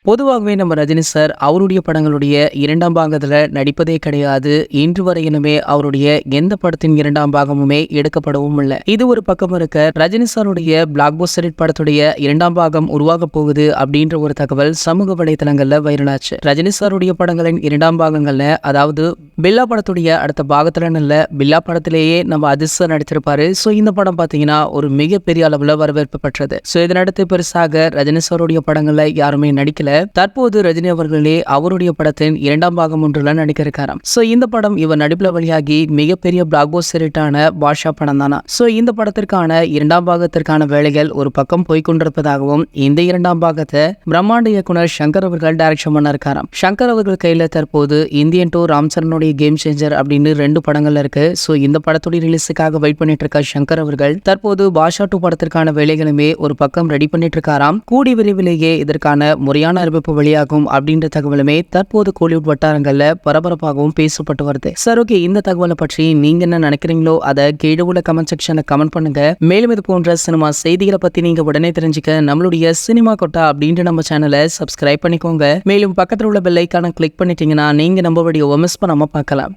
பொதுவாகவே நம்ம ரஜினி சார் அவருடைய படங்களுடைய இரண்டாம் பாகத்துல நடிப்பதே கிடையாது. இன்று வரையிலுமே அவருடைய எந்த படத்தின் இரண்டாம் பாகமுமே எடுக்கப்படவும் இல்லை. இது ஒரு பக்கம் இருக்க, ரஜினி சாருடைய பிளாக் பஸ்டர் ஹிட் படத்துடைய இரண்டாம் பாகம் உருவாக போகுது அப்படின்ற ஒரு தகவல் சமூக வலைதளங்கள்ல வைரலாச்சு. ரஜினி சாருடைய படங்களின் இரண்டாம் பாகங்கள்ல, அதாவது பில்லா படத்துடைய அடுத்த பாகத்துல இல்ல, பில்லா படத்திலேயே நம்ம அஜித் சார் நடித்திருப்பாரு. ஸோ இந்த படம் பார்த்தீங்கன்னா ஒரு மிகப்பெரிய அளவுல வரவேற்பு பெற்றது. ஸோ இதனடுத்து பெருசாக ரஜினி சாருடைய படங்கள்ல யாருமே நடிக்கல. தற்போது ரஜினி அவர்களே அவருடைய படத்தின் இரண்டாம் பாகம் ஒன்றுல நடிக்க இருக்காராம். சோ இந்த படம் இவர் நடிப்புல வெளியாகி மிகப்பெரிய பிளாக் பஸ்டர் ஹிட்டான பாஷா படம் தானா. சோ இந்த படத்திற்கான இரண்டாம் பாகத்திற்கான வேலைகள் ஒரு பக்கம் போய்கொண்டிருப்பதாகவும், இந்த இரண்டாம் பாகத்தை பிரம்மாண்ட இயக்குனர் சங்கர் அவர்கள் டைரக்ஷன் பண்ண இருக்காராம். சங்கர் அவர்கள் கையில தற்போது இந்தியன் 2, ராம் சரணுடைய கேம் சேஞ்சர் அப்படின்னு 2 படங்கள் இருக்கு. சோ இந்த படத்துடைய ரிலீஸுக்காக வெயிட் பண்ணிட்டு இருக்க சங்கர் அவர்கள் தற்போது பாஷா 2 படத்திற்கான வேலைகளுமே ஒரு பக்கம் ரெடி பண்ணிட்டு இருக்காராம். கூடி விரைவிலேயே இதற்கான முறையான அறிவிப்பு வெளியாகும் அப்படின்ற தகவலுமே தற்போது கோலிவுட் வட்டாரங்கள்ல பரபரப்பாகவும் பேசப்பட்டு வருது. சார், ஓகே, இந்த தகவலை பற்றி நீங்க என்ன நினைக்கிறீங்களோ அதை கீழே உள்ள கமெண்ட் செக்ஷன்ல கமெண்ட் பண்ணுங்க. மேலும் இது போன்ற சினிமா செய்திகளை பத்தி நீங்க உடனே தெரிஞ்சுக்க நம்மளுடைய சினிமா கொட்டா அப்படின்ற நம்ம சேனலை சப்ஸ்கிரைப் பண்ணிக்கோங்க. மேலும் பக்கத்தில் உள்ள பெல் ஐகானை கிளிக் பண்ணிட்டீங்கன்னா நீங்க நம்ம வீடியோவை மிஸ் பண்ணாம பார்க்கலாம்.